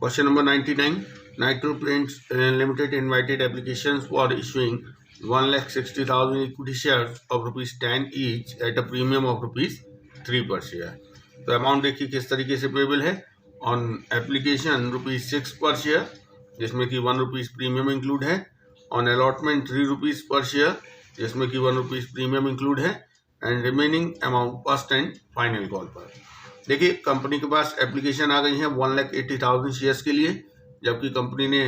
Question number 99. Nitro Paints Limited invited applications for issuing 1,60,000 equity shares of ₹10 each at a premium of ₹3 per share. तो amount देखिए किस तरीके से payable है. On application ₹6 पर share, जिसमें कि ₹1 प्रीमियम इंक्लूड है. ऑन अलॉटमेंट ₹3 पर शेयर, जिसमें कि ₹1 प्रीमियम इंक्लूड है. And remaining amount first and final call पर. देखिए कंपनी के पास एप्लीकेशन आ गई है 1,80,000 शेयर्स के लिए, जबकि कंपनी ने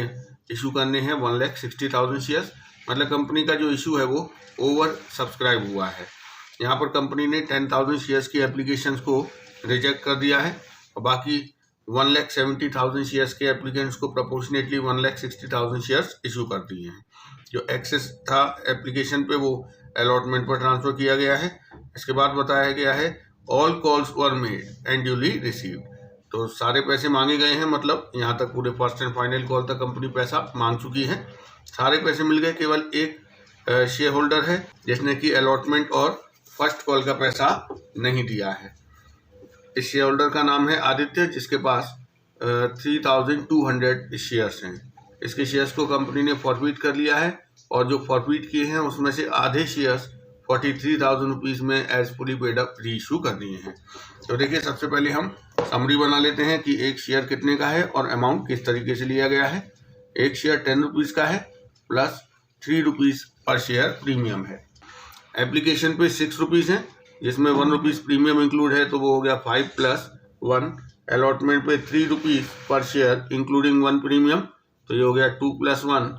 इशू करने हैं 1,60,000 शेयर्स. मतलब कंपनी का जो इशू है वो ओवर सब्सक्राइब हुआ है. यहाँ पर कंपनी ने 10,000 शेयर्स की एप्लीकेशंस को रिजेक्ट कर दिया है और बाकी 1,70,000 शेयर्स के एप्लीकेंट्स को प्रोपोर्शनेटली 1,60,000 शेयर्स इशू कर दिए हैं. जो एक्सेस था एप्लीकेशन पे वो अलॉटमेंट पर ट्रांसफर किया गया है. इसके बाद बताया गया है all calls were made and duly received. तो सारे पैसे मांगे गए हैं, मतलब यहाँ तक पूरे फर्स्ट एंड फाइनल कॉल तक कंपनी पैसा मांग चुकी है. सारे पैसे मिल गए, केवल एक शेयर होल्डर है जिसने कि अलॉटमेंट और फर्स्ट कॉल का पैसा नहीं दिया है. इस शेयर होल्डर का नाम है आदित्य, जिसके पास 3,200 शेयर्स हैं. इसके शेयर्स को कंपनी ने फॉरफिट कर लिया है और जो फॉरफिट किए हैं उसमें से आधे शेयर्स 43,000 रुपीज़ में एज फुली पेड अप री इशू कर दिए हैं. तो देखिए सबसे पहले हम समरी बना लेते हैं कि एक शेयर कितने का है और अमाउंट किस तरीके से लिया गया है. एक शेयर 10 रुपीज़ का है प्लस 3 रुपीज़ पर शेयर प्रीमियम है. एप्लीकेशन पे 6 रुपीज़ है, जिसमें 1 रुपीज़ प्रीमियम इंक्लूड है, तो वो हो गया 5 + 1. अलॉटमेंट पे 3 रुपीज़ पर शेयर इंक्लूडिंग 1 प्रीमियम, तो ये हो गया 2 + 1.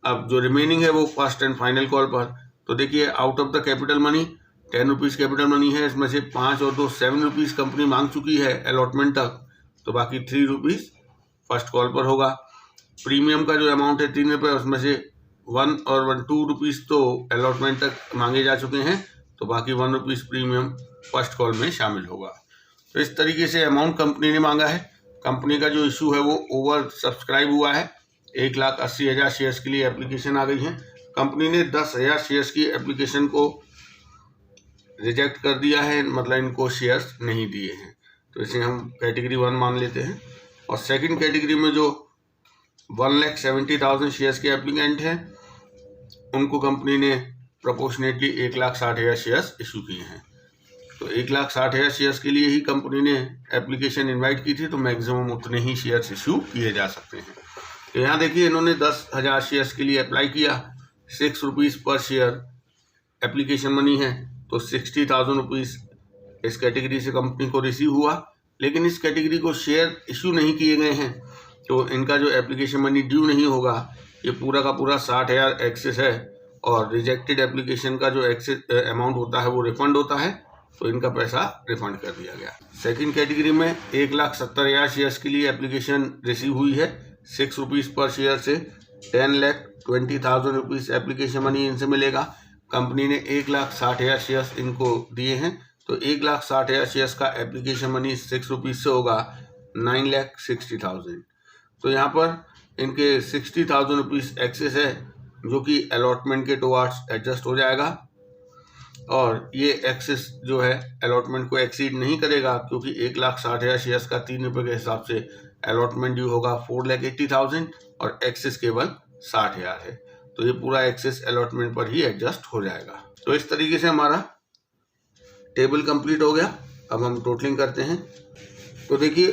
अब जो रिमेनिंग है वो फर्स्ट एंड फाइनल कॉल पर. तो देखिए out of the capital money 10 rupees capital money है, इसमें से 5 और 2 7 रुपीज़ कंपनी मांग चुकी है अलॉटमेंट तक, तो बाकी 3 रुपीज़ फर्स्ट कॉल पर होगा. प्रीमियम का जो अमाउंट है 3 रुपये, उसमें से 1 और 2 रुपीज़ तो अलॉटमेंट तक मांगे जा चुके हैं, तो बाकी 1 रुपीज़ प्रीमियम फर्स्ट कॉल में शामिल होगा. तो इस तरीके से अमाउंट कंपनी ने मांगा है. कंपनी का जो इशू है वो ओवर सब्सक्राइब हुआ है. 1,80,000 शेयर्स के लिए एप्लीकेशन आ गई है. कंपनी ने 10,000 शेयर्स की एप्लीकेशन को रिजेक्ट कर दिया है, मतलब इनको शेयर्स नहीं दिए हैं, तो इसे हम कैटेगरी 1 मान लेते हैं. और सेकंड कैटेगरी में जो 1,70,000 शेयर्स के एप्लीकेंट हैं उनको कंपनी ने प्रोपोर्शनेटली 1,60,000 शेयर्स इशू किए हैं. तो 1,60,000 शेयर्स के लिए ही कंपनी ने एप्लीकेशन इनवाइट की थी, तो मैक्सिमम उतने ही शेयर्स इशू किए जा सकते हैं. तो यहाँ देखिए इन्होंने 10,000 शेयर्स के लिए अप्लाई किया. 6 रुपीज़ पर शेयर एप्लीकेशन मनी है, तो 60,000 रुपीज़ इस कैटेगरी से कंपनी को रिसीव हुआ. लेकिन इस कैटेगरी को शेयर इशू नहीं किए गए हैं, तो इनका जो एप्लीकेशन मनी ड्यू नहीं होगा. ये पूरा का पूरा 60,000 एक्सेस है और रिजेक्टेड एप्लीकेशन का जो एक्सेस अमाउंट होता है वो रिफंड होता है, तो इनका पैसा रिफंड कर दिया गया. सेकंड कैटेगरी में 1,70,000 शेयर्स के लिए एप्लीकेशन रिसीव हुई है. 6 रुपीज़ पर शेयर से 10,20,000 रुपीज़ एप्लीकेशन मनी इनसे मिलेगा. कंपनी ने 1,60,000 शेयर्स इनको दिए हैं, तो 1,60,000 शेयर्स का एप्लीकेशन मनी 6 रुपीज़ से होगा 9,60,000. तो यहाँ पर इनके 60,000 रुपीज़ एक्सेस है, जो कि अलॉटमेंट के टुवार्ड्स एडजस्ट हो जाएगा. और ये एक्सेस जो है अलॉटमेंट को एक्सीड नहीं करेगा, क्योंकि 1,60,000 शेयर्स का 3 रुपये के हिसाब से अलॉटमेंट ड्यू होगा 4,80,000 और एक्सेस केवल 60,000 है, तो ये पूरा एक्सेस अलॉटमेंट पर ही एडजस्ट हो जाएगा. तो इस तरीके से हमारा टेबल कंप्लीट हो गया. अब हम टोटलिंग करते हैं. तो देखिए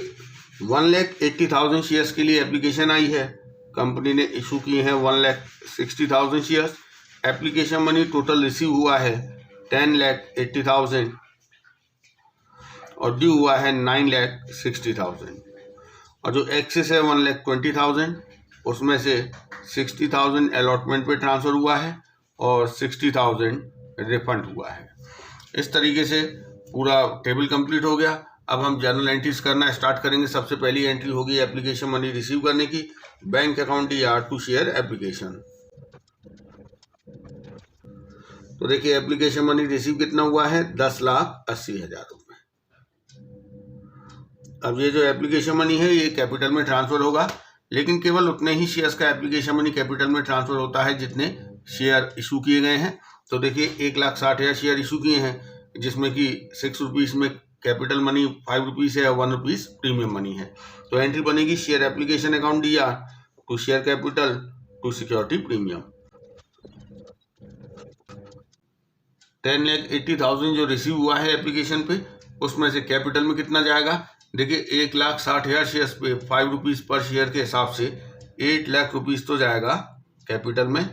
1,80,000 शेयर्स के लिए एप्लीकेशन आई है. कंपनी ने इशू किए हैं 1,60,000 shares. Application money total receive हुआ है 10,80,000 और ड्यू हुआ है 9,60,000. और जो एक्सेस है 1,20,000, उसमें से 60,000 अलॉटमेंट पे ट्रांसफ़र हुआ है और 60,000 रिफंड हुआ है. इस तरीके से पूरा टेबल कंप्लीट हो गया. अब हम जर्नल एंट्रीज करना स्टार्ट करेंगे. सबसे पहली एंट्री होगी एप्लीकेशन मनी रिसीव करने की. बैंक अकाउंट या टू शेयर एप्लीकेशन. तो देखिए एप्लीकेशन मनी रिसीव कितना हुआ है, 10,80,000 रुपये. अब ये जो एप्लीकेशन मनी है ये कैपिटल में ट्रांसफ़र होगा, लेकिन केवल उतने ही शेयर्स का एप्लीकेशन मनी कैपिटल में ट्रांसफ़र होता है जितने शेयर इशू किए गए हैं. तो देखिए 1,60,000 शेयर इशू किए हैं, जिसमें कि 6 रुपीज़ में कैपिटल मनी 5 रुपीज़ है और 1 रुपीज़ प्रीमियम मनी है। तो एंट्री बनेगी share application account DR to share capital to security premium. 10,80,000 जो रिसीव हुआ है एप्लीकेशन पे, उसमें से कैपिटल में कितना जाएगा? देखिए 1,60,000 शेयर्स पे 5 रुपीज़ पर शेयर के हिसाब से 8 लाख रुपीज़ तो जाएगा कैपिटल में।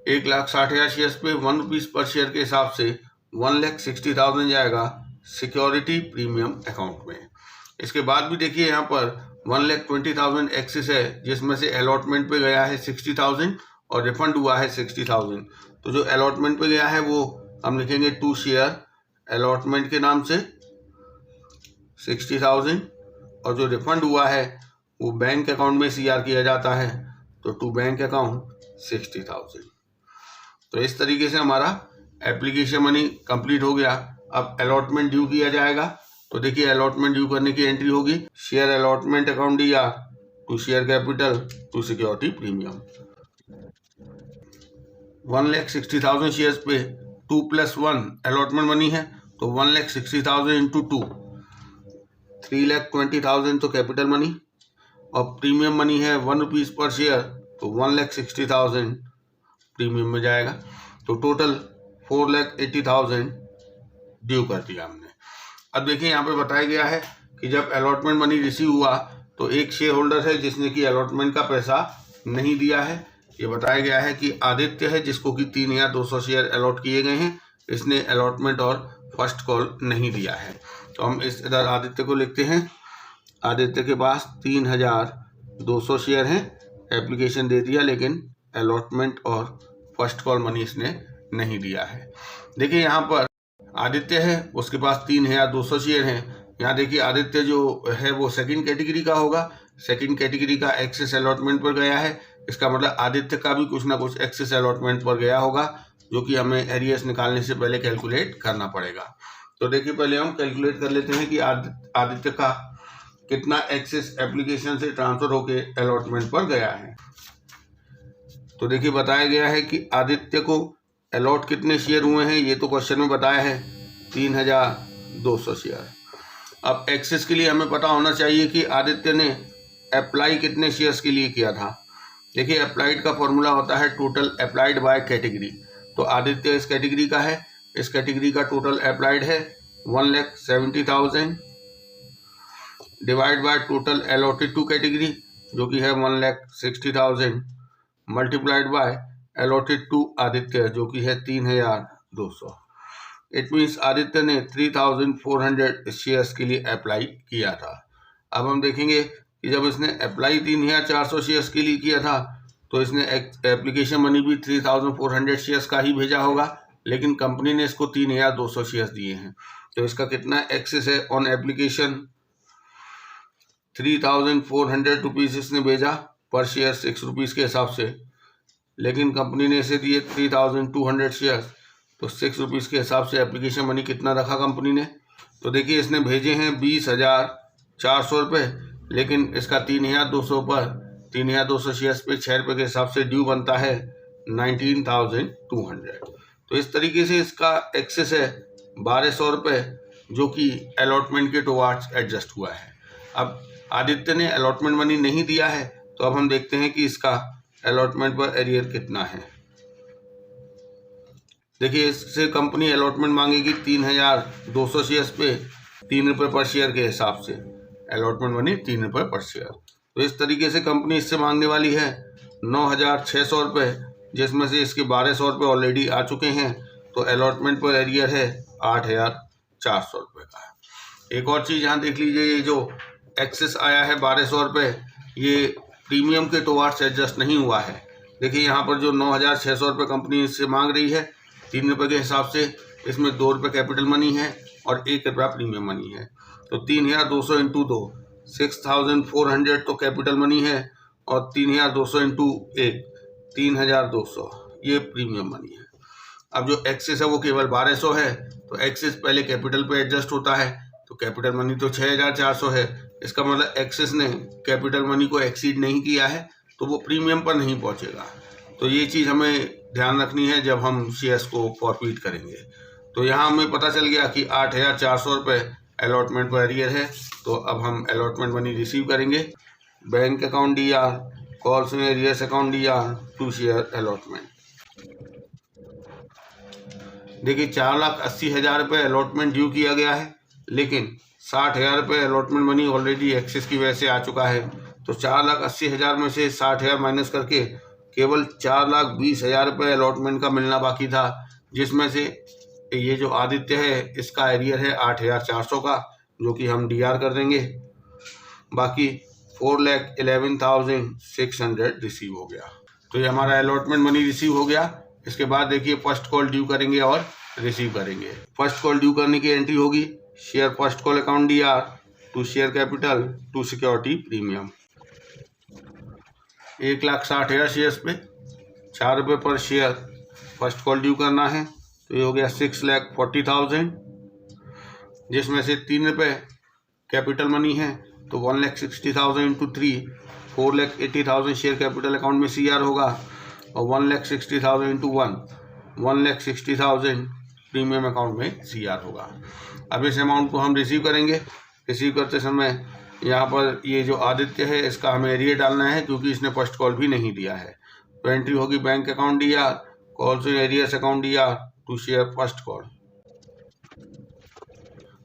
1,60,000 शेयर्स पे 1 रुपीज़ पर शेयर के हिसाब से 1,60,000 जाएगा सिक्योरिटी प्रीमियम अकाउंट में। इसके बाद भी देखिए यहाँ पर 1,20,000 एक्सेस है, जिसमें से अलॉटमेंट पे गया है 60,000 और रिफंड हुआ है 60,000। तो जो अलॉटमेंट पे गया है वो हम लिखेंगे टू शेयर अलॉटमेंट के नाम से 60,000, और जो रिफंड हुआ है वो बैंक अकाउंट में CR किया जाता है, तो टू बैंक अकाउंट 60,000। तो इस तरीके से हमारा एप्लीकेशन मनी कंप्लीट हो गया। अब अलॉटमेंट ड्यू किया जाएगा। तो देखिए अलॉटमेंट ड्यू करने की एंट्री होगी share allotment account DR to share capital to security premium. 1,60,000 shares पे 2+1 अलॉटमेंट मनी है, तो 1,60,000 इंटू 2 3,20,000 तो कैपिटल मनी, और प्रीमियम मनी है 1 रुपीज़ पर शेयर, तो 1,60,000 प्रीमियम में जाएगा। तो टोटल 4,80,000 ड्यू कर दिया हमने। अब देखिए यहाँ पे बताया गया है कि जब अलॉटमेंट मनी रिसीव हुआ तो एक शेयर होल्डर है जिसने कि अलॉटमेंट का पैसा नहीं दिया है। ये बताया गया है कि आदित्य है, जिसको कि 3,200 शेयर अलॉट किए गए हैं, इसने अलॉटमेंट और फर्स्ट कॉल नहीं दिया है। तो हम इस इधर आदित्य को लिखते हैं। आदित्य के पास 3,200 शेयर हैं, एप्लीकेशन दे दिया लेकिन अलॉटमेंट और फर्स्ट कॉल मनी इसने नहीं दिया है। देखिए यहाँ पर आदित्य है, उसके पास 3,200 शेयर हैं। यहाँ देखिए आदित्य जो है वो सेकंड कैटेगरी का होगा। सेकंड कैटेगरी का एक्सेस अलॉटमेंट पर गया है, इसका मतलब आदित्य का भी कुछ ना कुछ एक्सेस अलॉटमेंट पर गया होगा, जो कि हमें एरियर्स निकालने से पहले कैलकुलेट करना पड़ेगा। तो देखिए पहले हम कैलकुलेट कर लेते हैं कि आदित्य का कितना एक्सेस एप्लीकेशन से ट्रांसफर होके अलॉटमेंट पर गया है। तो देखिए बताया गया है कि आदित्य को अलॉट कितने शेयर हुए हैं, ये तो क्वेश्चन में बताया है 3,200 शेयर। अब एक्सेस के लिए हमें पता होना चाहिए कि आदित्य ने अप्लाई कितने शेयर्स के लिए किया था। देखिए अप्लाइड का फॉर्मूला होता है टोटल अप्लाइड बाय कैटेगरी। तो आदित्य इस कैटेगरी का है, इस कैटेगरी का टोटल अप्लाइड है 1,70,000 divide by total allotted to category जो कि है 1,60,000 multiplied by allotted to Aditya जो कि है 3,200। इट मीन्स आदित्य ने 3,400 शेयर्स के लिए अप्लाई किया था। अब हम देखेंगे कि जब इसने अप्लाई 3,400 शेयर्स के लिए किया था तो इसने एप्लीकेशन मनी भी 3,400 शेयर्स का ही भेजा होगा, लेकिन कंपनी ने इसको 3,200 शेयर्स दिए हैं। तो इसका कितना एक्सेस है ऑन एप्लीकेशन? 3,400 रुपीज़ इसने भेजा पर शेयर 6 रुपीज़ के हिसाब से, लेकिन कंपनी ने इसे दिए 3,200 शेयर्स, तो 6 रुपीज़ के हिसाब से एप्लीकेशन मनी कितना रखा कंपनी ने? तो देखिए इसने भेजे हैं 20,400 रुपये, लेकिन इसका 3,200 पर 3,200 शेयर्स पे 6 रुपये के हिसाब से ड्यू बनता है 19,200। तो इस तरीके से इसका एक्सेस है 1,200 रुपये जो कि अलॉटमेंट के टुवार्ड्स एडजस्ट हुआ है। अब आदित्य ने अलॉटमेंट मनी नहीं दिया है, तो अब हम देखते हैं कि इसका अलॉटमेंट पर एरियर कितना है। देखिए इससे कंपनी अलॉटमेंट मांगेगी 3,200 शेयर्स पे 3 रुपये पर शेयर के हिसाब से, अलॉटमेंट मनी 3 रुपये पर शेयर। तो इस तरीके से कंपनी इससे मांगने वाली है 9,600 रुपये, जिसमें से इसके 1,200 रुपये ऑलरेडी आ चुके हैं। तो अलॉटमेंट पर एरियर है 8,400 रुपये का। एक और चीज़ यहाँ देख लीजिए, ये जो एक्सेस आया है 1,200 रुपये, ये प्रीमियम के टुवार्ड्स एडजस्ट नहीं हुआ है। देखिए यहाँ पर जो 9,600 रुपये कंपनी इससे मांग रही है 3 रुपये के हिसाब से, इसमें 2 रुपये कैपिटल मनी है और 1 रुपया प्रीमियम मनी है। तो 3,200 इंटू 2 6,400 तो कैपिटल मनी है, और 3,200 इंटू 1 3,200 ये प्रीमियम मनी है। अब जो एक्सेस है वो केवल 1,200 है, तो एक्सेस पहले कैपिटल पे एडजस्ट होता है, तो कैपिटल मनी तो 6,400 है। इसका मतलब एक्सेस ने कैपिटल मनी को एक्सीड नहीं किया है, तो वो प्रीमियम पर नहीं पहुंचेगा। तो ये चीज़ हमें ध्यान रखनी है जब हम शेयर्स को फॉरफीट करेंगे। तो यहाँ हमें पता चल गया कि 8,400 रुपये अलॉटमेंट पर एरियर है। तो अब हम अलॉटमेंट मनी रिसीव करेंगे। Bank account DR, calls in arrears account DR to share allotment. देखिए 4,80,000 रुपये अलॉटमेंट ड्यू किया गया है, लेकिन 60,000 रुपये अलॉटमेंट मनी ऑलरेडी एक्सेस की वजह से आ चुका है। तो 4,80,000 में से 60,000 माइनस करके केवल 4,20,000 रुपये अलॉटमेंट का मिलना बाकी था, जिसमें से ये जो आदित्य है इसका एरियर है 8,400 का, जो कि हम DR कर देंगे। बाकी 4,11,600 रिसीव हो गया। तो ये हमारा अलॉटमेंट मनी रिसीव हो गया। इसके बाद देखिए फर्स्ट कॉल ड्यू करेंगे और रिसीव करेंगे। फर्स्ट कॉल ड्यू करने की एंट्री होगी share first call account DR to share capital to security premium. 1,60,000 shares पे 4 रुपये पर शेयर फर्स्ट कॉल ड्यू करना है। तो ये हो गया 6,40,000, जिसमें से 3 रुपये कैपिटल मनी है। तो 1,60,000 इंटू 3 4,80,000 शेयर कैपिटल अकाउंट में CR होगा, और 1,60,000 इंटू 1,60,000 प्रीमियम अकाउंट में CR होगा। अब इस अमाउंट को हम रिसीव करेंगे। रिसीव करते समय यहाँ पर ये जो आदित्य है इसका हमें एरियर डालना है, क्योंकि इसने फर्स्ट कॉल भी नहीं दिया है। तो एंट्री होगी bank account DR, calls in arrears account DR to share first call.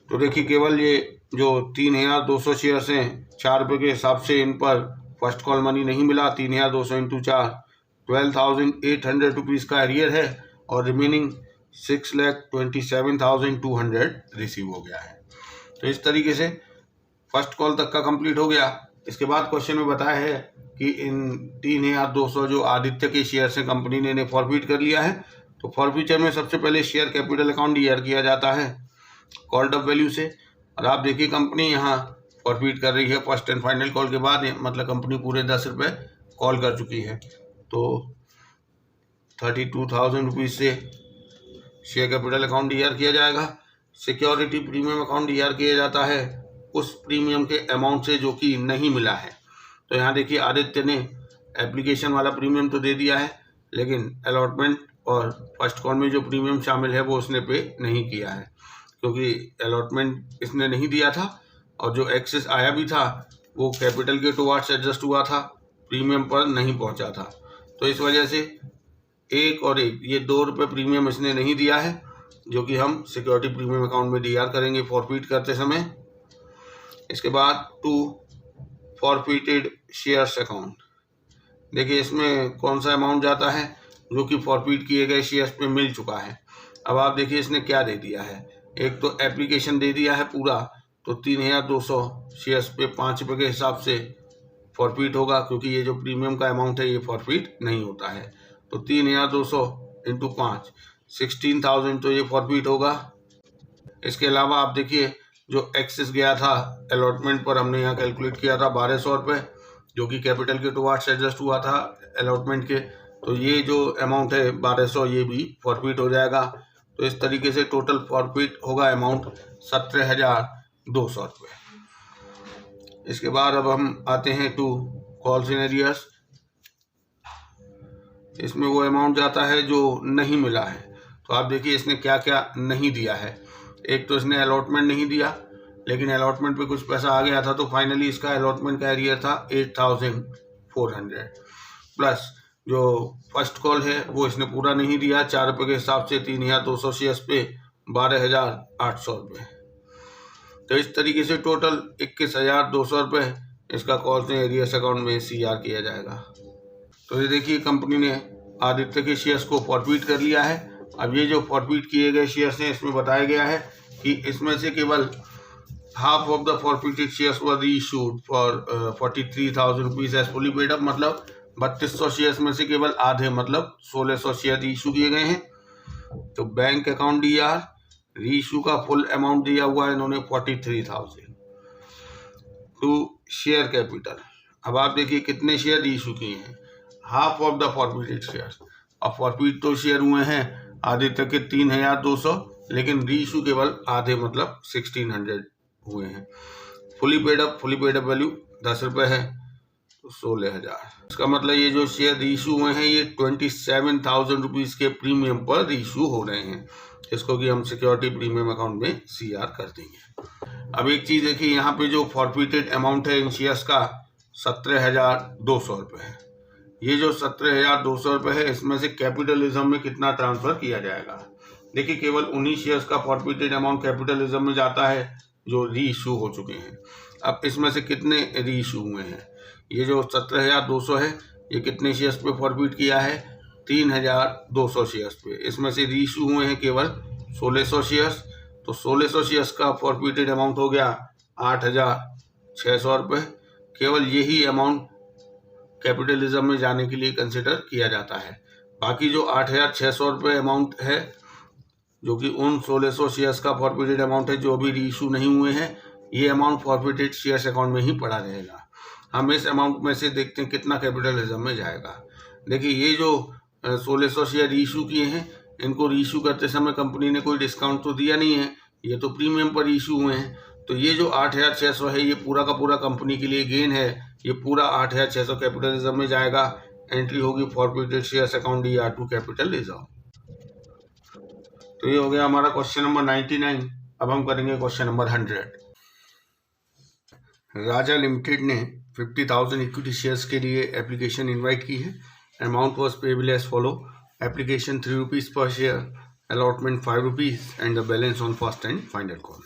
तो देखिए केवल ये जो 3,200 शेयर्स हैं 4 रुपये के हिसाब से, इन पर फर्स्ट कॉल मनी नहीं मिला। 3,200 इंटू 4 12,800 रुपीज़ का एरियर है, और रिमेनिंग 6,27,200 रिसीव हो गया है। तो इस तरीके से फर्स्ट कॉल तक का कंप्लीट हो गया। इसके बाद क्वेश्चन में बताया है कि इन 3,200 जो आदित्य के शेयर्स हैं कंपनी ने इन्हें फॉरफिट कर लिया है। तो फॉरफीचर में सबसे पहले शेयर कैपिटल अकाउंट DR किया जाता है कॉल्ड अप वैल्यू से। और आप देखिए कंपनी यहाँ फॉरफिट कर रही है फर्स्ट एंड फाइनल कॉल के बाद, मतलब कंपनी पूरे 10 रुपये कॉल कर चुकी है। तो 32,000 रुपीज़ से शेयर कैपिटल अकाउंट DR किया जाएगा। सिक्योरिटी प्रीमियम अकाउंट DR किया जाता है उस प्रीमियम के अमाउंट से जो कि नहीं मिला है। तो यहाँ देखिए आदित्य ने एप्लीकेशन वाला प्रीमियम तो दे दिया है, लेकिन अलॉटमेंट और फर्स्ट कॉल में जो प्रीमियम शामिल है वो उसने पे नहीं किया है, क्योंकि अलॉटमेंट इसने नहीं दिया था, और जो एक्सेस आया भी था वो कैपिटल के टुवार्ड्स एडजस्ट हुआ था, प्रीमियम पर नहीं पहुंचा था। तो इस वजह से एक और एक ये 2 रुपये प्रीमियम इसने नहीं दिया है, जो कि हम सिक्योरिटी प्रीमियम अकाउंट में DR करेंगे फॉरफिट करते समय। इसके बाद टू फॉरफिटेड शेयर्स अकाउंट, देखिए इसमें कौन सा अमाउंट जाता है जो कि फॉरफिट किए गए शेयर्स पे मिल चुका है। अब आप देखिए इसने क्या दे दिया है। एक तो एप्लीकेशन दे दिया है पूरा, तो 3,200 शेयर्स पे 5 रुपये के हिसाब से फॉरफिट होगा, क्योंकि ये जो प्रीमियम का अमाउंट है ये फॉरफिट नहीं होता है। तो 3,200 इंटू 5 16,000 तो ये फॉरफिट होगा। इसके अलावा आप देखिए जो एक्सेस गया था अलॉटमेंट पर, हमने यहाँ कैलकुलेट किया था 1,200 रुपये, जो कि कैपिटल के टुवार्ड्स एडजस्ट हुआ था अलॉटमेंट के। तो ये जो अमाउंट है 1,200 ये भी फॉरफिट हो जाएगा। तो इस तरीके से टोटल फॉरफिट होगा अमाउंट 17,200 रुपये। इसके बाद अब हम आते हैं टू कॉल्स इन एरियर्स। इसमें वो अमाउंट जाता है जो नहीं मिला है। तो आप देखिए इसने क्या क्या नहीं दिया है। एक तो इसने अलॉटमेंट नहीं दिया, लेकिन अलॉटमेंट पे कुछ पैसा आ गया था, तो फाइनली इसका अलॉटमेंट का एरियर था 8,400, प्लस जो फर्स्ट कॉल है वो इसने पूरा नहीं दिया 4 रुपये के हिसाब से। 3,200 शेयर्स पे 12,800 रुपये। तो इस तरीके से टोटल 21,200 रुपये इसका कॉल्स इन एरियर्स अकाउंट में CR किया जाएगा। तो ये देखिए कंपनी ने आदित्य के शेयर्स को फॉरफिट कर लिया है। अब ये जो फॉरफिट किए गए शेयर्स हैं इसमें बताया गया है कि इसमें से केवल half of the forfeited shares were reissued for 43,000 rupees as fully paid up, मतलब 3,200 शेयर्स में से केवल आधे, मतलब 1,600 शेयर इशू किए गए हैं। तो बैंक अकाउंट DR रीइश्यू का फुल अमाउंट दिया हुआ है इन्होंने 43,000 टू शेयर कैपिटल। अब आप देखिए कितने शेयर रीइश्यू किए हैं, half of the forfeited shares. अब फॉरफिट तो शेयर हुए हैं आदित्य के 3,200, लेकिन रीइश्यू केवल आधे, मतलब 1,600 हुए हैं। फुली पेड अप वैल्यू 10 रुपये है, तो 16,000। इसका मतलब ये जो शेयर रीइश्यू हुए हैं ये 27,000 रुपीज़ के प्रीमियम पर रीइश्यू हो रहे हैं। इसको कि हम सिक्योरिटी प्रीमियम अकाउंट में CR कर देंगे। अब एक चीज़ है कि यहाँ पे जो फॉरफिटेड अमाउंट है इन शेयर्स का 17,200 रुपये है। ये जो 17,200 रुपये है, इसमें से कैपिटलिज्म में कितना ट्रांसफ़र किया जाएगा। देखिए, केवल उन्हीं शेयर्स का फॉरफिटेड अमाउंट कैपिटलिज्म में जाता है जो री इशू हो चुके हैं। अब इसमें से कितने री इशू हुए हैं, ये जो 17,200 है, ये कितने शेयर्स पे फॉरफिट किया है, 3,200 शेयर्स पे। इसमें से री इशू हुए हैं केवल 1,600 शेयर्स, तो 1,600 शेयर्स का फॉरफिटेड अमाउंट हो गया 8,600 रुपये। केवल यही अमाउंट कैपिटलिज्म में जाने के लिए कंसिडर किया जाता है। बाकी जो 8,600 रुपये अमाउंट है, जो कि उन 1,600 शेयर्स का फॉरफिटेड अमाउंट है जो अभी री इशू नहीं हुए हैं, ये अमाउंट फॉरफिटेड शेयर्स अकाउंट में ही पड़ा रहेगा। हम इस अमाउंट में से देखते हैं कितना कैपिटलिज्म में जाएगा। देखिए, ये जो 1,600 शेयर री इशू किए हैं, इनको री इशू करते समय कंपनी ने कोई डिस्काउंट तो दिया नहीं है, ये तो प्रीमियम पर इशू हुए हैं। तो ये जो 8,600 है, ये पूरा का पूरा कंपनी के लिए गेन है। ये पूरा 8,600 कैपिटलिज्म में जाएगा। एंट्री होगी forfeited shares account DR to capitalism. तो ये हो गया हमारा क्वेश्चन नंबर 99। अब हम करेंगे क्वेश्चन नंबर 100। राजा लिमिटेड ने 50,000 इक्विटी शेयर्स के लिए एप्लीकेशन इनवाइट की है। Amount was payable as follow. Application 3 rupees पर share, allotment 5 rupees and the balance on first and final call.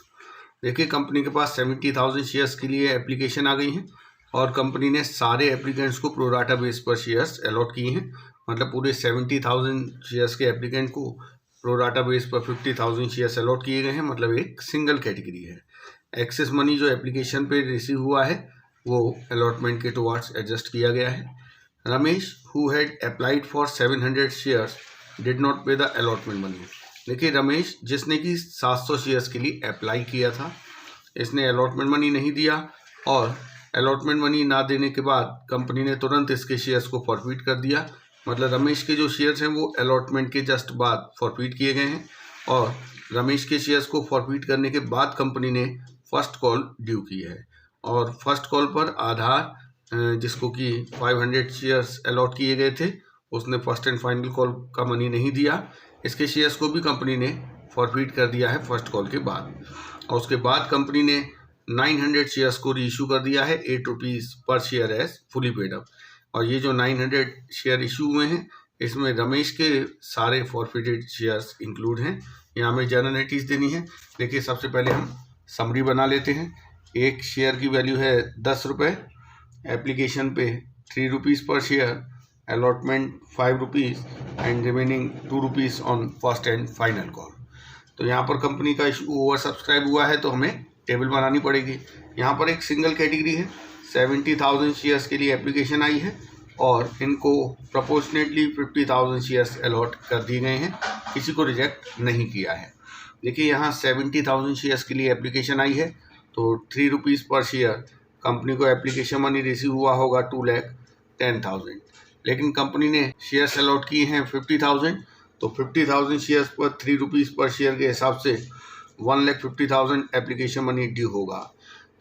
देखिए, कंपनी के पास 70,000 शेयर्स के लिए एप्लीकेशन आ गई हैं और कंपनी ने सारे एप्लीकेंट्स को प्रोराटा बेस पर शेयर्स अलॉट किए हैं। मतलब पूरे 70,000 शेयर्स के एप्लीकेंट को प्रोराटा बेस पर 50,000 शेयर्स अलॉट किए गए हैं। मतलब एक सिंगल कैटेगरी है। एक्सेस मनी जो एप्लीकेशन पे रिसीव हुआ है, वो अलॉटमेंट के टुवार्ड्स एडजस्ट किया गया है। Ramesh who had applied for 700 shares did not पे द अलॉटमेंट मनी। देखिए, रमेश जिसने कि 700 शेयर्स के लिए अप्लाई किया था, इसने अलॉटमेंट मनी नहीं दिया और अलॉटमेंट मनी ना देने के बाद कंपनी ने तुरंत इसके शेयर्स को फॉरफिट कर दिया। मतलब रमेश के जो शेयर्स हैं वो अलॉटमेंट के जस्ट बाद फॉरफिट किए गए हैं और रमेश के शेयर्स को फॉरफिट करने के बाद कंपनी ने फर्स्ट कॉल ड्यू की है। और फर्स्ट कॉल पर आधार, जिसको कि 500 शेयर्स अलॉट किए गए थे, उसने फर्स्ट एंड फाइनल कॉल का मनी नहीं दिया। इसके शेयर्स को भी कंपनी ने फॉरफिट कर दिया है फर्स्ट कॉल के बाद। और उसके बाद कंपनी ने 900 शेयर्स को रीइशू कर दिया है 8 रुपीज़ पर share as fully paid up. और ये जो 900 शेयर इशू हुए हैं, इसमें रमेश के सारे फॉरफिटेड शेयर्स इंक्लूड हैं। यहाँ हमें जर्नल एंट्रीज देनी है। देखिए, सबसे पहले हम समरी बना लेते हैं। एक शेयर की वैल्यू है 10 रुपये, एप्लीकेशन पे 3 रुपीज़ पर share, allotment 5 rupees and remaining 2 rupees on first and final call. तो यहाँ पर कंपनी का इशू ओवर सब्सक्राइब हुआ है, तो हमें टेबल बनानी पड़ेगी। यहाँ पर एक सिंगल कैटेगरी है, 70,000 शेयर्स के लिए एप्लीकेशन आई है और इनको प्रोपोर्शनेटली 50,000 शेयर्स अलॉट कर दिए गए हैं, किसी को रिजेक्ट नहीं किया है। देखिए, यहाँ 70,000 शेयर्स के लिए एप्लीकेशन आई है, तो 3 रुपीज़ पर शेयर कंपनी को एप्लीकेशन मनी रिसीव हुआ होगा 2,10,000। लेकिन कंपनी ने शेयर्स अलॉट किए हैं 50,000, तो 50,000 शेयर्स पर 3 रुपीज़ पर शेयर के हिसाब से 1,50,000 एप्लीकेशन मनी ड्यू होगा।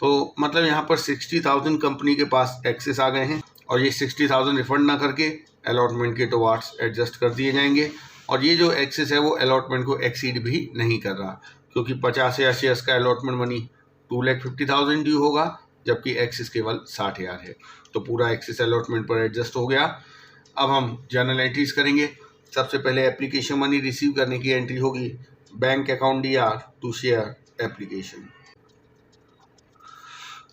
तो मतलब यहाँ पर 60,000 कंपनी के पास एक्सेस आ गए हैं और ये 60,000 रिफंड ना करके अलॉटमेंट के टुवार्ड्स एडजस्ट कर दिए जाएंगे। और ये जो एक्सेस है वो अलॉटमेंट को एक्सीड भी नहीं कर रहा, क्योंकि 50,000 शेयर्स का अलॉटमेंट मनी 2,50,000 ड्यू होगा, जबकि एक्सेस केवल 60,000 है। तो पूरा एक्सेस अलॉटमेंट पर एडजस्ट हो गया। अब हम जर्नल एंट्रीज करेंगे। सबसे पहले एप्लीकेशन मनी रिसीव करने की एंट्री होगी bank account DR to share application.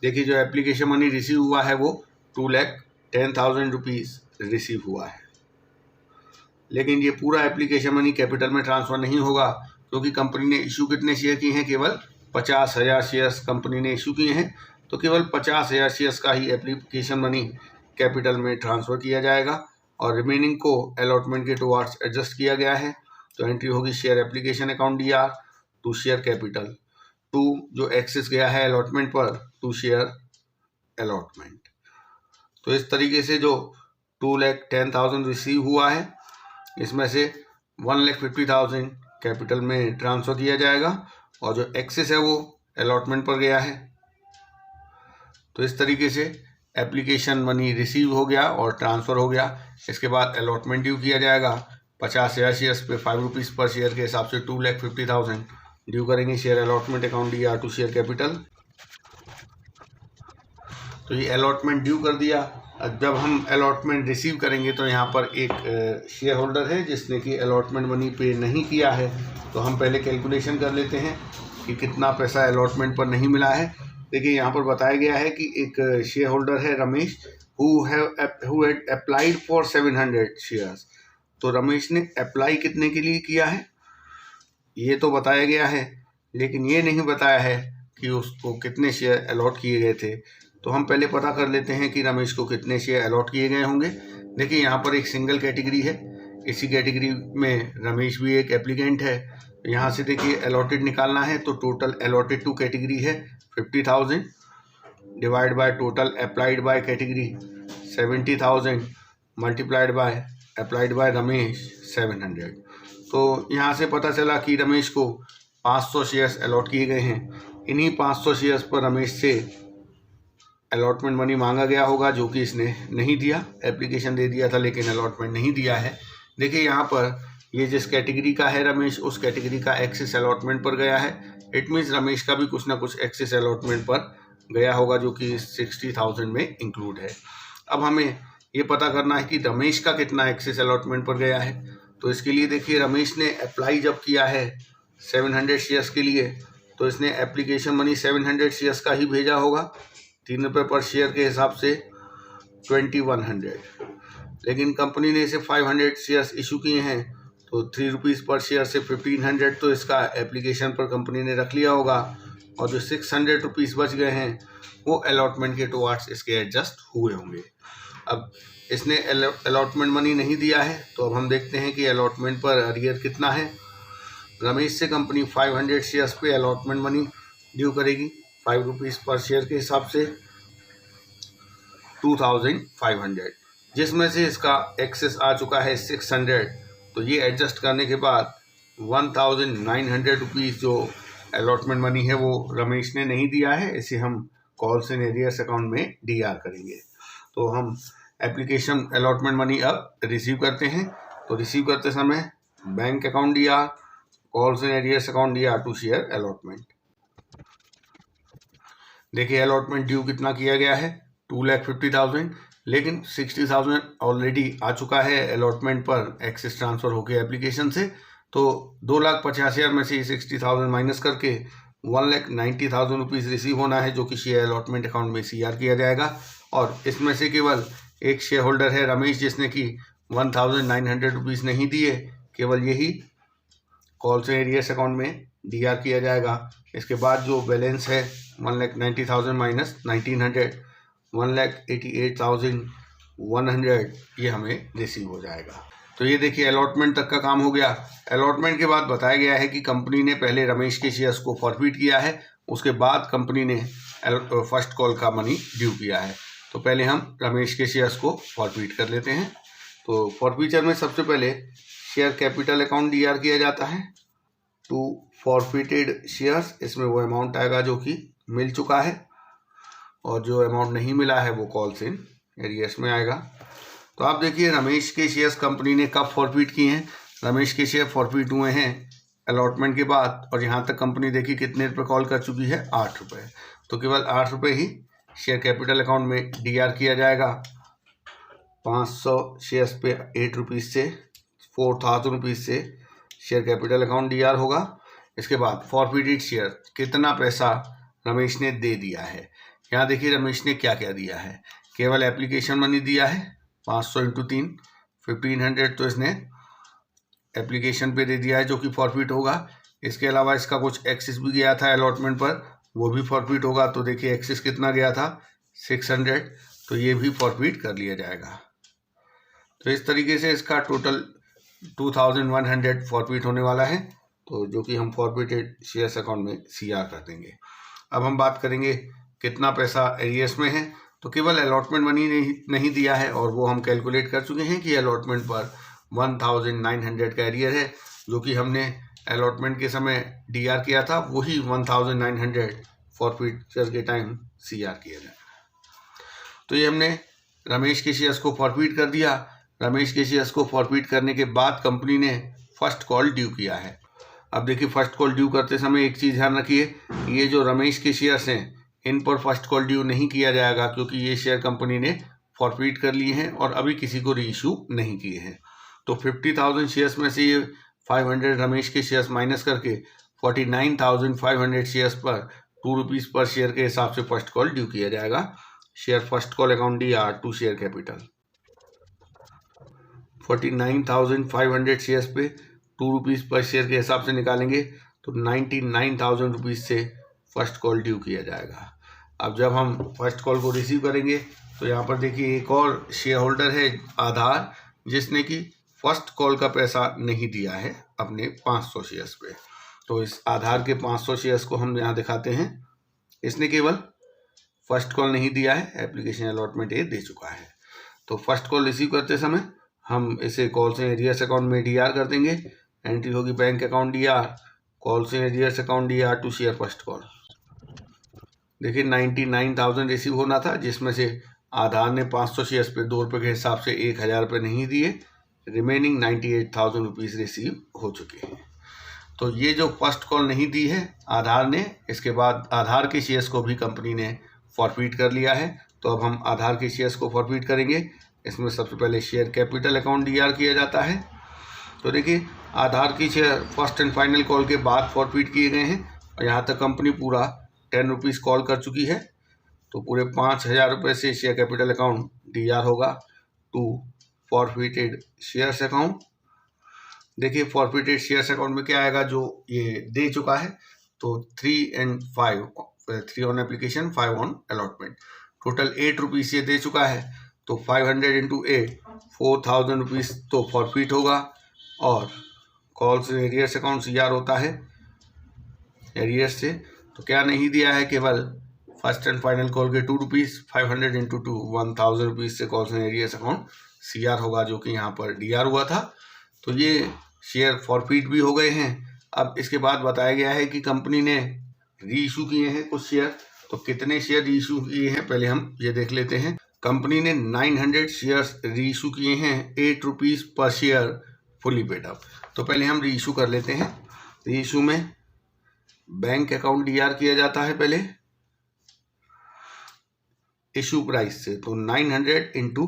देखिए, जो एप्लीकेशन मनी रिसीव हुआ है वो 2,10,000 रुपीज़ रिसीव हुआ है। लेकिन ये पूरा एप्लीकेशन मनी कैपिटल में ट्रांसफ़र नहीं होगा, क्योंकि कंपनी ने इशू कितने शेयर किए हैं, केवल 50,000 शेयर्स कंपनी ने इशू किए हैं। तो केवल 50,000 शेयर्स का ही एप्लीकेशन मनी कैपिटल में ट्रांसफ़र किया जाएगा और रिमेनिंग को अलॉटमेंट के टुवार्ड्स एडजस्ट किया गया है। तो एंट्री होगी share application account DR to share capital, to जो एक्सेस गया है अलॉटमेंट पर, टू शेयर अलॉटमेंट। तो इस तरीके से जो 2,10,000 रिसीव हुआ है, इसमें से 1,50,000 कैपिटल में ट्रांसफ़र किया जाएगा और जो एक्सेस है वो अलॉटमेंट पर गया है। तो इस तरीके से एप्लीकेशन मनी रिसीव हो गया और ट्रांसफ़र हो गया। इसके बाद अलॉटमेंट ड्यू किया जाएगा 50 शेयर्स पे 5 रुपीज़ पर शेयर के हिसाब से 2,50,000 ड्यू करेंगे share allotment account DAR to share capital. तो ये अलॉटमेंट ड्यू कर दिया। जब हम अलॉटमेंट रिसीव करेंगे तो यहाँ पर एक शेयर होल्डर है जिसने कि अलॉटमेंट मनी पे नहीं किया है, तो हम पहले कैलकुलेशन कर लेते हैं कि कितना पैसा अलॉटमेंट पर नहीं मिला है। देखिए यहाँ पर बताया गया है कि एक शेयर होल्डर है Ramesh who had applied for 700 shares. तो रमेश ने अप्लाई कितने के लिए किया है ये तो बताया गया है, लेकिन ये नहीं बताया है कि उसको कितने शेयर अलॉट किए गए थे। तो हम पहले पता कर लेते हैं कि रमेश को कितने शेयर अलॉट किए गए होंगे। देखिए यहाँ पर एक सिंगल कैटेगरी है, इसी कैटेगरी में रमेश भी एक एप्लीकेंट है। यहाँ से देखिए अलॉटेड निकालना है, तो टोटल अलॉटेड टू कैटेगरी है 50,000 divide by total applied by category 70,000 multiplied by applied by Ramesh 700। तो यहाँ से पता चला कि रमेश को 500 शेयर्स अलॉट किए गए हैं। इन्हीं 500 शेयर्स पर रमेश से अलॉटमेंट मनी मांगा गया होगा, जो कि इसने नहीं दिया। एप्लीकेशन दे दिया था लेकिन अलॉटमेंट नहीं दिया है। देखिए यहाँ पर ये जिस कैटेगरी का है रमेश, उस कैटेगरी का एक्सेस अलॉटमेंट पर गया है। इट मीन्स रमेश का भी कुछ ना कुछ एक्सेस अलॉटमेंट पर गया होगा, जो कि 60,000 में इंक्लूड है। अब हमें ये पता करना है कि रमेश का कितना एक्सेस अलॉटमेंट पर गया है। तो इसके लिए देखिए रमेश ने अप्लाई जब किया है 700 शेयर्स के लिए, तो इसने एप्लीकेशन मनी 700 शेयर्स का ही भेजा होगा, 3 रुपये पर शेयर के हिसाब से 2100। लेकिन कंपनी ने इसे 500 शेयर्स इशू किए हैं, तो 3 रुपीज़ पर शेयर से 1500 तो इसका एप्लीकेशन पर कंपनी ने रख लिया होगा, और जो 600 रुपीज़ बच गए हैं वो अलॉटमेंट के टुवार्ड्स इसके एडजस्ट हुए होंगे। अब इसने अलॉटमेंट मनी नहीं दिया है, तो अब हम देखते हैं कि अलॉटमेंट पर अरियर कितना है। रमेश से कंपनी 500 शेयर्स पे अलॉटमेंट मनी ड्यू करेगी 5 रुपीज़ पर शेयर के हिसाब से 2500, जिसमें से इसका एक्सेस आ चुका है 600। तो ये एडजस्ट करने के बाद 1900 रुपीज़ जो अलॉटमेंट मनी है वो रमेश ने नहीं दिया है, इसे हम कॉल्स इन एरियर्स अकाउंट में DAR करेंगे। तो हम एप्लीकेशन अलॉटमेंट मनी अब रिसीव करते हैं। तो रिसीव करते समय bank account DAR, calls in arrears account DAR to share allotment. देखिए अलॉटमेंट ड्यू कितना किया गया है 2,50,000, लेकिन 60,000 ऑलरेडी आ चुका है अलॉटमेंट पर एक्सेस ट्रांसफ़र होकर एप्लीकेशन से। तो 2,50,000 में से 60,000 माइनस करके 1,90,000 रुपीज़ रिसीव होना है, जो कि शेयर अलॉटमेंट अकाउंट में CR किया जाएगा। और इसमें से केवल एक शेयर होल्डर है रमेश, जिसने कि 1,900 रुपीज़ नहीं दिए, केवल यही कॉल्स इन एरियर्स अकाउंट में DAR किया जाएगा। इसके बाद जो बैलेंस है 1,90,000 माइनस 1,900 1,88,100 ये हमें रिसीव हो जाएगा। तो ये देखिए अलॉटमेंट तक का काम हो गया। अलॉटमेंट के बाद बताया गया है कि कंपनी ने पहले रमेश के शेयर्स को फॉरफिट किया है, उसके बाद कंपनी ने फर्स्ट कॉल का मनी ड्यू किया है। तो पहले हम रमेश के शेयर्स को फॉरफिट कर लेते हैं। तो फॉरफीचर में सबसे पहले शेयर कैपिटल अकाउंट DAR किया जाता है टू फॉरफिटेड शेयर्स। इसमें वो अमाउंट आएगा जो कि मिल चुका है, और जो अमाउंट नहीं मिला है वो कॉल्स इन एरियर्स में आएगा। तो आप देखिए रमेश के शेयर्स कंपनी ने कब फॉरफिट किए हैं। रमेश के शेयर फॉरफिट हुए हैं अलॉटमेंट के बाद, और यहाँ तक कंपनी देखिए कितने रुपये कॉल कर चुकी है 8 रुपये। तो केवल 8 रुपये ही शेयर कैपिटल अकाउंट में DAR किया जाएगा। 500 शेयर्स पे 8 रुपीज़ से 4,000 रुपीज़ से शेयर कैपिटल अकाउंट DAR होगा। इसके बाद फॉरफिटेड शेयर कितना पैसा रमेश ने दे दिया है। यहाँ देखिए रमेश ने क्या क्या दिया है। केवल एप्लीकेशन मनी दिया है 500 × 3 1500, तो इसने एप्लीकेशन पे दे दिया है, जो कि फॉरफिट होगा। इसके अलावा इसका कुछ एक्सेस भी गया था अलॉटमेंट पर, वो भी फॉरफिट होगा। तो देखिए एक्सेस कितना गया था 600, तो ये भी फॉरफिट कर लिया जाएगा। तो इस तरीके से इसका टोटल 2100 फॉरफिट होने वाला है, तो जो कि हम फॉरफिटेड शेयर्स अकाउंट में CR कर देंगे। अब हम बात करेंगे कितना पैसा एरियर्स में है। तो केवल अलॉटमेंट मनी नहीं दिया है, और वो हम कैलकुलेट कर चुके हैं कि अलॉटमेंट पर 1,900 का एरियर है, जो कि हमने अलॉटमेंट के समय DAR किया था, वही 1,900 फॉरफिचर के टाइम CR किया जाएगा। तो ये हमने रमेश के शेयर्स को फॉरफिट कर दिया। रमेश के शेयर्स को फॉरफिट करने के बाद कंपनी ने फर्स्ट कॉल ड्यू किया है। अब देखिए, फर्स्ट कॉल ड्यू करते समय एक चीज़ ध्यान रखिए कि ये जो रमेश के शेयर्स हैं इन पर फर्स्ट कॉल ड्यू नहीं किया जाएगा, क्योंकि ये शेयर कंपनी ने फॉरफिट कर लिए हैं और अभी किसी को रीइशू नहीं किए हैं। तो 50,000 शेयर्स में से ये 500 रमेश के शेयर्स माइनस करके 49,500 शेयर्स पर ₹2 पर शेयर के हिसाब से फर्स्ट कॉल ड्यू किया जाएगा। Share first call account DR to share capital. 49,500 shares पे ₹2 पर शेयर के हिसाब से निकालेंगे तो 99,000 रुपीज़ से फर्स्ट कॉल ड्यू किया जाएगा। अब जब हम फर्स्ट कॉल को रिसीव करेंगे तो यहाँ पर देखिए एक और शेयर होल्डर है आधार, जिसने कि फर्स्ट कॉल का पैसा नहीं दिया है अपने 500 शेयर्स पे। तो इस आधार के 500 शेयर्स को हम यहाँ दिखाते हैं। इसने केवल फर्स्ट कॉल नहीं दिया है, एप्लीकेशन अलॉटमेंट ए दे चुका है। तो फर्स्ट कॉल रिसीव करते समय हम इसे कॉल्स इन एरियर्स अकाउंट में DR कर देंगे। एंट्री होगी bank account DR, calls in arrears account DR to share first call. देखिए 99,000 रिसीव होना था, जिसमें से आधार ने 500 शेयर्स पे ₹2 के हिसाब से 1,000 रुपये नहीं दिए। रिमेनिंग 98,000 रुपीज़ रिसीव हो चुके हैं। तो ये जो फर्स्ट कॉल नहीं दी है आधार ने, इसके बाद आधार के शेयर्स को भी कंपनी ने फॉरफिट कर लिया है। तो अब हम आधार के शेयर्स को फॉरफिट करेंगे। इसमें सबसे पहले शेयर कैपिटल अकाउंट DR किया जाता है। तो देखिए आधार की share first and final call के बाद फॉरफिट किए गए हैं और यहाँ तक कंपनी पूरा ₹10 कॉल कर चुकी है। तो पूरे 5,000 रुपये से शेयर कैपिटल अकाउंट DR होगा टू फॉरफिटेड शेयर्स अकाउंट। देखिए फॉरफिटेड शेयर्स अकाउंट में क्या आएगा, जो ये दे चुका है। तो 3 and 5, 3 on application, 5 on allotment, total ₹8 ये दे चुका है। तो 500 into 8, 4,000 रुपीज़ तो फॉरफिट होगा। और calls in arrears account CR होता है एरियर्स से। तो क्या नहीं दिया है, केवल फर्स्ट एंड फाइनल कॉल के ₹2, 500 into 2, 1,000 रुपीज़ से calls in arrears account CR होगा, जो कि यहाँ पर DR हुआ था। तो ये शेयर फॉरफिट भी हो गए हैं। अब इसके बाद बताया गया है कि कंपनी ने रीइशू किए हैं कुछ शेयर। तो कितने शेयर रीइशू किए हैं पहले हम ये देख लेते हैं। कंपनी ने 900 शेयर्स रीइशू किए हैं, ₹8 पर शेयर फुली पेड अप। तो पहले हम रीइशू कर लेते हैं। रीइशू में बैंक अकाउंट DR किया जाता है पहले इशू प्राइस से। तो 900 into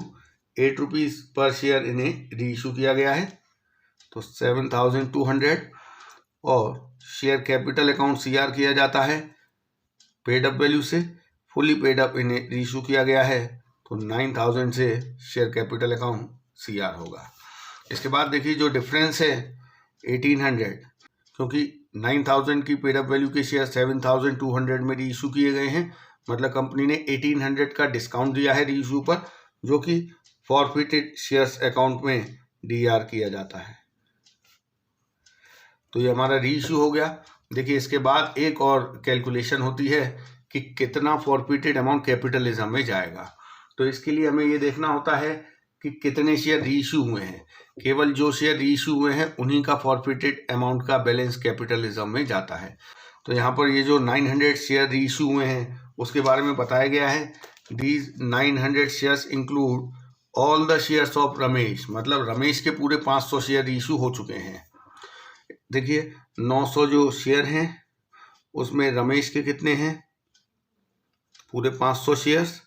₹8 पर शेयर इन्हें रीइशू किया गया है, तो 7,200। और शेयर कैपिटल अकाउंट CR किया जाता है पेड अप वैल्यू से। फुली पेड अप इन्हें रीइशू किया गया है, तो 9,000 से शेयर कैपिटल अकाउंट CR होगा। इसके बाद देखिए जो डिफरेंस है 1,800, क्योंकि 9,000 की पेड अप वैल्यू के शेयर 7,200 में रीइशू किए गए हैं, मतलब कंपनी ने 1,800 का डिस्काउंट दिया है रीइशू पर, जो कि फॉरफिटेड शेयर्स अकाउंट में DR किया जाता है। तो ये हमारा रीइशू हो गया। देखिए इसके बाद एक और कैलकुलेशन होती है कि कितना फॉरफिटेड अमाउंट कैपिटलिज्म में जाएगा। तो इसके लिए हमें ये देखना होता है कि कितने शेयर रीइशू हुए हैं। केवल जो शेयर रीइशू हुए हैं उन्हीं का फॉरफिटेड अमाउंट का बैलेंस कैपिटलिज्म में जाता है। तो यहाँ पर ये जो 900 शेयर रीइशू हुए हैं उसके बारे में बताया गया है। These 900 shares include all the shares of Ramesh, मतलब रमेश के पूरे 500 शेयर रीइशू हो चुके हैं। देखिए 900 जो शेयर हैं उसमें रमेश के कितने हैं, पूरे 500 शेयर्स,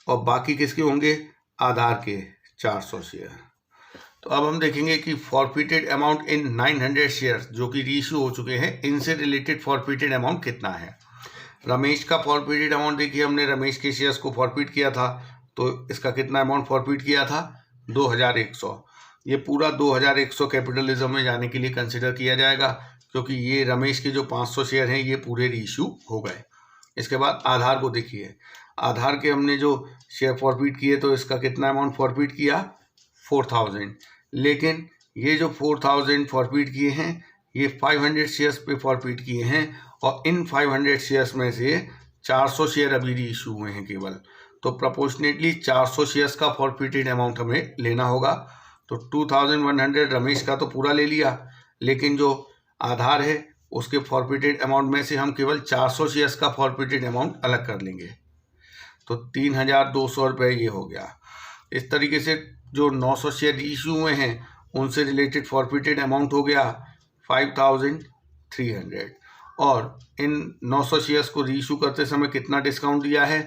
और बाकी किसके होंगे, आधार के 400 शेयर। तो अब हम देखेंगे कि फॉरफिटेड अमाउंट इन 900 शेयर्स जो कि रीइशू हो चुके हैं, इनसे रिलेटेड फॉरफिटेड अमाउंट कितना है। रमेश का फॉरफिटेड अमाउंट देखिए, हमने रमेश के शेयर्स को फॉरफिट किया था, तो इसका कितना अमाउंट फॉरफिट किया था, 2,100। ये पूरा 2,100 कैपिटलिज्म में जाने के लिए कंसिडर किया जाएगा, क्योंकि ये रमेश के जो 500 शेयर हैं ये पूरे रीइशू हो गए। इसके बाद आधार को देखिए, आधार के हमने जो शेयर फॉरफिट किए तो इसका कितना अमाउंट फॉरफिट किया, 4,000। लेकिन ये जो 4,000 फॉरफिट किए हैं ये 500 शेयर्स पे फॉरफिट किए हैं, और इन 500 शेयर्स में से 400 शेयर अभी रीइशू हुए हैं केवल। तो प्रपोर्शनेटली 400 शेयर्स का फॉरफिटेड अमाउंट हमें लेना होगा। तो 2,100 रमेश का तो पूरा ले लिया, लेकिन जो आधार है उसके फॉरफिटेड अमाउंट में से हम केवल 400 शेयर्स का फॉरफिटेड अमाउंट अलग कर लेंगे। तो 3,200 रुपये ये हो गया। इस तरीके से जो 900 शेयर इशू हुए हैं उनसे रिलेटेड फॉरफिटेड अमाउंट हो गया 5300 और इन 900 शेयर्स को रीइशू करते समय कितना डिस्काउंट दिया है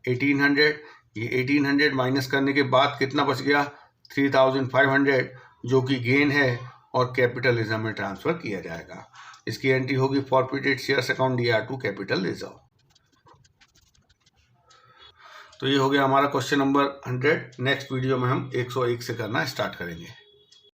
1800। ये 1800 माइनस करने के बाद कितना बच गया 3500 जो कि गेन है और कैपिटल रिजर्व में ट्रांसफर किया जाएगा। इसकी एंट्री होगी forfeited shares account DR to capital reserve. तो ये हो गया हमारा क्वेश्चन नंबर 100। नेक्स्ट वीडियो में हम 101 से करना स्टार्ट करेंगे।